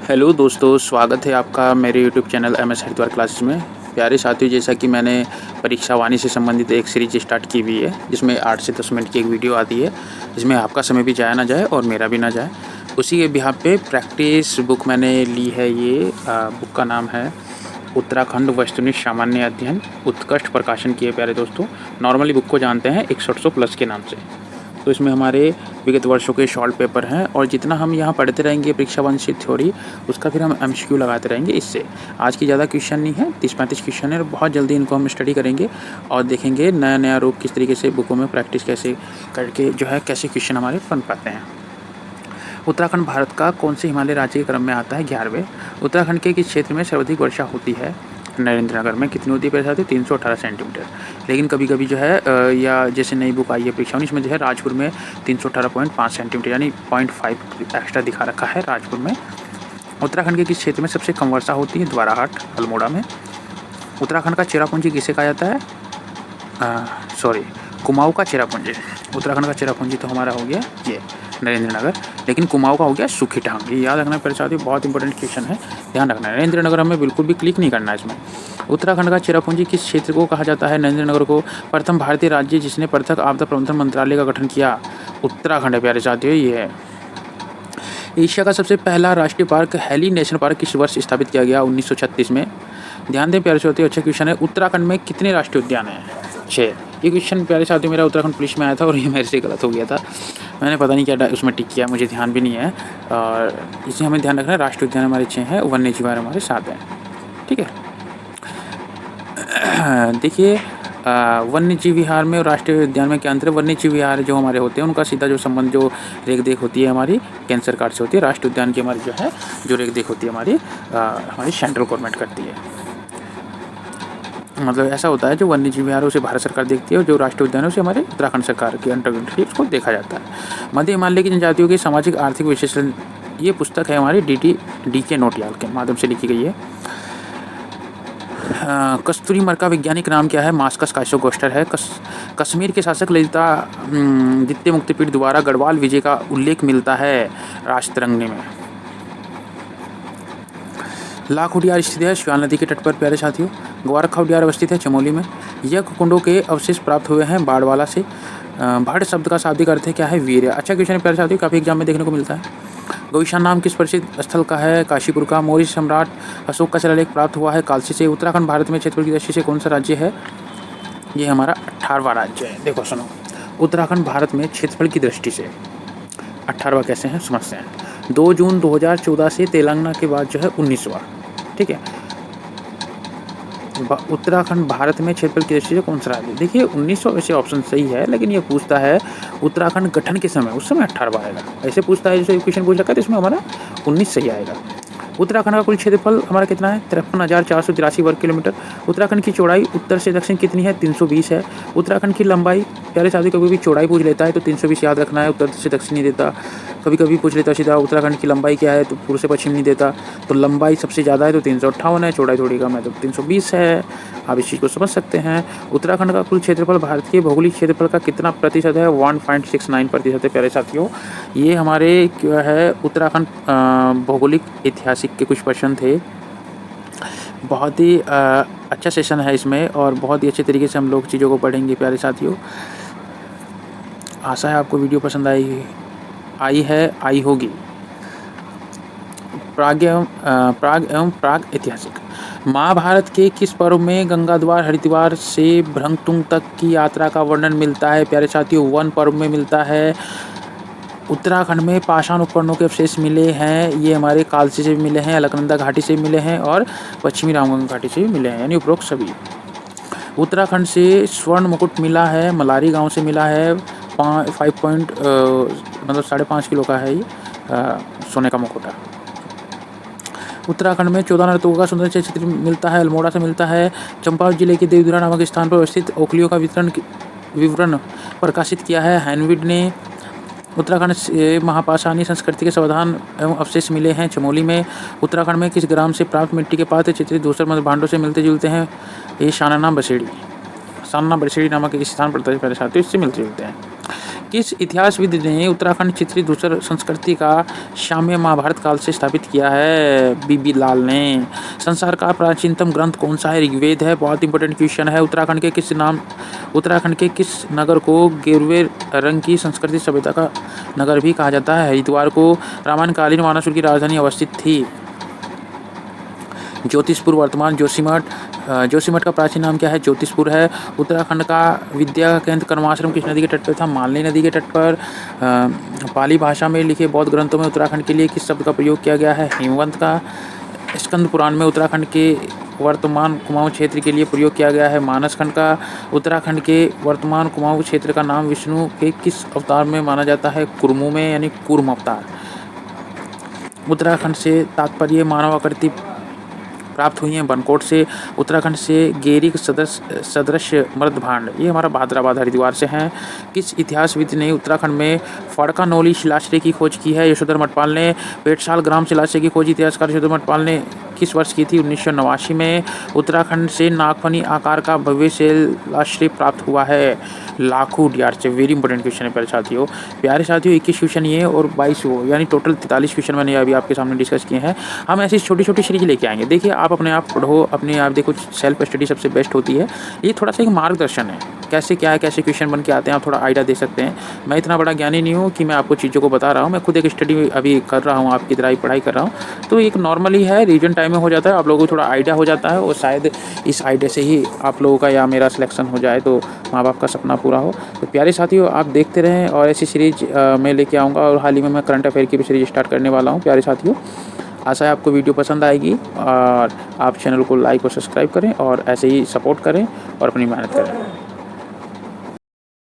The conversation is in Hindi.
हेलो दोस्तों, स्वागत है आपका मेरे YouTube channel MS Haridwar classes में। प्यारे साथियों, जैसा कि मैंने परीक्षा वाणी से संबंधित एक सीरीज स्टार्ट की हुई है, जिसमें 8 से 10 मिनट की एक वीडियो आती है, जिसमें आपका समय भी जाया ना जाए और मेरा भी ना जाए। उसी के बिहाफ पे प्रैक्टिस बुक मैंने ली है। ये बुक का नाम है उत्तराखंड वस्तुनिष्ठ सामान्य अध्ययन, उत्कृष्ट प्रकाशन की है। प्यारे दोस्तों, नॉर्मली बुक को जानते हैं 6100 प्लस के नाम से। तो इसमें हमारे विगत वर्षों के शॉर्ट पेपर हैं, और जितना हम यहाँ पढ़ते रहेंगे परीक्षा वंशित थ्योरी, उसका फिर हम एमसीक्यू लगाते रहेंगे। इससे आज की ज़्यादा क्वेश्चन नहीं है, 30-35 क्वेश्चन है, और बहुत जल्दी इनको हम स्टडी करेंगे और देखेंगे नया नया रूप किस तरीके से बुकों में प्रैक्टिस कैसे करके जो है कैसे क्वेश्चन हमारे बन पाते हैं। उत्तराखंड भारत का कौन से हिमालय राज्य के क्रम में आता है? 11वें। उत्तराखंड के किस क्षेत्र में सर्वाधिक वर्षा होती है? नरेंद्रनगर में। कितनी होती है पैसा? 318 सेंटीमीटर। लेकिन कभी कभी जो है या जैसे नई बुक आई है परीक्षा इसमें जो है राजपुर में 318.5 सेंटीमीटर यानी 0.5 एक्स्ट्रा दिखा रखा है राजपुर में। उत्तराखंड के किस क्षेत्र में सबसे कम वर्षा होती है? द्वाराहाट, अल्मोड़ा में। उत्तराखंड का चेरापूंजी किसे कहा जाता है? कुमाऊं का चेरापूंजी। उत्तराखंड का चेरापूंजी तो हमारा हो गया ये नरेंद्रनगर, लेकिन कुमाऊं का हो गया सूखीटांग। ये याद रखना पड़ता है, बहुत इंपॉर्टेंट क्वेश्चन है, ध्यान रखना। नरेंद्रनगर हमें बिल्कुल भी क्लिक नहीं करना है इसमें। उत्तराखंड का चेरापूंजी किस क्षेत्र को कहा जाता है? नरेंद्रनगर को। प्रथम भारतीय राज्य जिसने पृथक आपदा प्रबंधन मंत्रालय का गठन किया? उत्तराखंड है प्यारे साथियों। ये है एशिया का सबसे पहला राष्ट्रीय पार्क हैली नेशनल पार्क किस वर्ष स्थापित किया गया? 1936 में। ध्यान दें प्यारे साथियों, अच्छा क्वेश्चन है। उत्तराखंड में कितने राष्ट्रीय उद्यान हैं? 6। ये क्वेश्चन प्यारे साथियों मेरा उत्तराखंड पुलिस में आया था और ये मेरे से गलत हो गया था। मैंने पता नहीं क्या उसमें टिक किया, मुझे ध्यान भी नहीं है। और इसलिए हमें ध्यान रखना है, राष्ट्रीय उद्यान हमारे 6 हैं, वन्य जीव हमारे 7 हैं। ठीक है। देखिए, वन्य जीव विहार में और राष्ट्रीय उद्यान में क्या अंतर है? वन्य जीव विहार जो हमारे होते हैं उनका सीधा जो संबंध जो रेख देख होती है हमारी केंद्र सरकार से होती है। राष्ट्रीय उद्यान की हमारी जो है जो रेख देख होती है हमारी सेंट्रल गवर्नमेंट करती है। मतलब ऐसा होता है, जो वन्य जीव विहार है उसे भारत सरकार देखती है और जो राष्ट्रीय उद्यान है उसे हमारे उत्तराखंड सरकार के अंतर्गत उसको देखा जाता है। मध्य हिमालय की जनजातियों के सामाजिक आर्थिक विश्लेषण, ये पुस्तक है हमारी डी के नोटियाल के माध्यम से लिखी गई है। कस्तूरी मर का वैज्ञानिक नाम क्या है? मास्कस काइसोगोस्टर है। कश्मीर के शासक ललिता द्वितीय मुक्तिपीठ द्वारा गढ़वाल विजय का उल्लेख मिलता है राजतरंगिणी में। लाख उडियार स्थित है श्याल नदी के तट पर प्यारे साथियों। ग्वारखा उडियार अवस्थित है चमोली में। यज्ञ कुंडों के अवशेष प्राप्त हुए हैं बाड़वाला से। भट्ट शब्द का शाब्दिक अर्थ है क्या है? वीर। अच्छा क्वेश्चन है प्यारे साथियों, काफ़ी एग्जाम में देखने को मिलता है। गौशान नाम किस प्रसिद्ध स्थल का है? काशीपुर का। मौर्य सम्राट अशोक का शिलालेख प्राप्त हुआ है कालसी से। उत्तराखंड भारत में क्षेत्रफल की दृष्टि से कौन सा राज्य है? ये हमारा 18वां राज्य है। देखो सुनो, उत्तराखंड भारत में क्षेत्रफल की दृष्टि से 18वां कैसे हैं समझते हैं। 2 जून 2014 से तेलंगाना के बाद जो है 19वां। ठीक है। उत्तराखंड भारत में क्षेत्रफल की दृष्टि से कौन सा राज्य? देखिए 1900 वैसे ऑप्शन सही है, लेकिन ये पूछता है उत्तराखंड गठन के समय, उस समय 18वां आएगा। ऐसे पूछता है, जैसे क्वेश्चन पूछ रखा है तो इसमें हमारा 19 सही आएगा। उत्तराखंड का कुल क्षेत्रफल हमारा कितना है? 53,483 वर्ग किलोमीटर। उत्तराखंड की चौड़ाई उत्तर से दक्षिण कितनी है? 320 है। उत्तराखंड की लंबाई, प्यारे साथी कभी भी चौड़ाई पूछ लेता है तो 320 याद रखना है, उत्तर से दक्षिण नहीं देता। कभी कभी पूछ लेता सीधा उत्तराखंड की लंबाई क्या है तो पूर्व से पश्चिम नहीं देता। तो लंबाई सबसे ज़्यादा है तो 358 है, चौड़ाई थोड़ी कम है तो 320 है। आप इस चीज़ को समझ सकते हैं। उत्तराखंड का कुल क्षेत्रफल भारत के भौगोलिक क्षेत्रफल का कितना प्रतिशत है? 1.69% है प्यारे साथियों। ये हमारे क्या है उत्तराखंड भौगोलिक ऐतिहासिक के कुछ प्रश्न थे। बहुत ही अच्छा सेशन है इसमें और बहुत ही अच्छे तरीके से हम लोग चीज़ों को पढ़ेंगे प्यारे साथियों। आशा है आपको वीडियो पसंद आई होगी। प्राग एवं प्राग ऐतिहासिक। महाभारत के किस पर्व में गंगाद्वार हरिद्वार से भ्रंगतुंग तक की यात्रा का वर्णन मिलता है प्यारे साथियों? वन पर्व में मिलता है। उत्तराखंड में पाषाण उपकरणों के अवशेष मिले हैं, ये हमारे कालसी से भी मिले हैं, अलकनंदा घाटी से भी मिले हैं और पश्चिमी रामगंगा घाटी से भी मिले हैं, यानी उपरोक्त सभी। उत्तराखंड से स्वर्ण मुकुट मिला है, मलारी गांव से मिला है। 5.5 किलो का है ये सोने का मुकुट है। उत्तराखंड में 14 नर्तकों का सुंदर चित्र मिलता है, अल्मोड़ा से मिलता है। चंपावत जिले के देवधुरा नामक स्थान पर अवस्थित ओखलियों का विवरण प्रकाशित किया है हैनविड ने। उत्तराखंड से महापाषाणी संस्कृति के समाधान एवं अवशेष मिले हैं चमोली में। उत्तराखंड में किस ग्राम से प्राप्त मिट्टी के पात्र चित्रित दूसरे मध्य भांडों से मिलते जुलते हैं? ये शानाना बसेड़ी। सान्ना बरसेड़ी नामक एक स्थान पड़ता है। प्यारे साथियों, इससे मिलते जुलते हैं। किस इतिहासविद ने उत्तराखंड क्षेत्रीय धूसर संस्कृति का साम्य महाभारत काल से स्थापित किया है? बीबी लाल ने। संसार का प्राचीनतम ग्रंथ कौन सा है? ऋग्वेद है। बहुत इंपॉर्टेंट क्वेश्चन है। उत्तराखंड के किस नगर को गेरुए रंग की संस्कृति सभ्यता का नगर भी कहा जाता है? हरिद्वार को। रामायणकालीन वानासुर की राजधानी अवस्थित थी? ज्योतिषपुर, वर्तमान जोशीमठ। जोशीमठ का प्राचीन नाम क्या है? ज्योतिषपुर है। उत्तराखंड का विद्या केंद्र कर्माश्रम किस नदी के तट पर था? मालनी नदी के तट पर। पाली भाषा में लिखे बौद्ध ग्रंथों में उत्तराखंड के लिए किस शब्द का प्रयोग किया गया है? हिमवंत का। स्कंद पुराण में उत्तराखंड के वर्तमान कुमाऊं क्षेत्र के लिए प्रयोग किया गया है? मानस खंड का। उत्तराखंड के वर्तमान कुमाऊं क्षेत्र का नाम विष्णु के किस अवतार में माना जाता है? कुर्मू में, यानी कूर्म अवतार। उत्तराखंड से तात्पर्य मानव आकृति प्राप्त हुई हैं? बनकोट से। उत्तराखंड से गेरिक सदृश्य मृदभांड, ये हमारा भादराबाद हरिद्वार से हैं। किस इतिहासविद ने उत्तराखंड में फड़कानोली शिलाश्रय की खोज की है? यशोधर मठपाल ने। पेटशाल ग्राम शिलाश्रय की खोज इतिहासकार यशोधर मठपाल ने किस वर्ष की थी? 1989 में। उत्तराखंड से नागफनी आकार का भव्य शिलाश्रय प्राप्त हुआ है? लाखू डियार से। वेरी इंपॉर्टेंट क्वेश्चन है प्यारे साथियों। 21 क्वेश्चन ये और 22 वो, यानी टोटल 43 क्वेश्चन मैंने अभी आपके सामने डिस्कस किए हैं। हम ऐसी छोटी छोटी सीरीज लेके आएंगे। देखिए, आप अपने आप पढ़ो, अपने आप देखो, सेल्फ स्टडी सबसे बेस्ट होती है। ये थोड़ा सा एक मार्गदर्शन है, कैसे क्या है, कैसे क्वेश्चन बन के आते हैं, आप थोड़ा आइडिया दे सकते हैं। मैं इतना बड़ा ज्ञानी नहीं हूँ कि मैं आपको चीज़ों को बता रहा हूँ। मैं खुद एक स्टडी अभी कर रहा हूँ, आपकी तरह ही पढ़ाई कर रहा हूँ। तो एक नॉर्मली है, रिवीजन टाइम में हो जाता है, आप लोगों को थोड़ा आइडिया हो जाता है और शायद इस आइडिया से ही आप लोगों का या मेरा सिलेक्शन हो जाए तो माँ बाप का सपना पूरा हो। तो प्यारे साथियों, आप देखते रहें और ऐसी सीरीज मैं लेके आऊँगा। और हाल ही में मैं करंट अफेयर की भी सीरीज स्टार्ट करने वाला हूँ। प्यारे साथियों, आशा है आपको वीडियो पसंद आएगी और आप चैनल को लाइक और सब्सक्राइब करें और ऐसे ही सपोर्ट करें और अपनी मेहनत करें।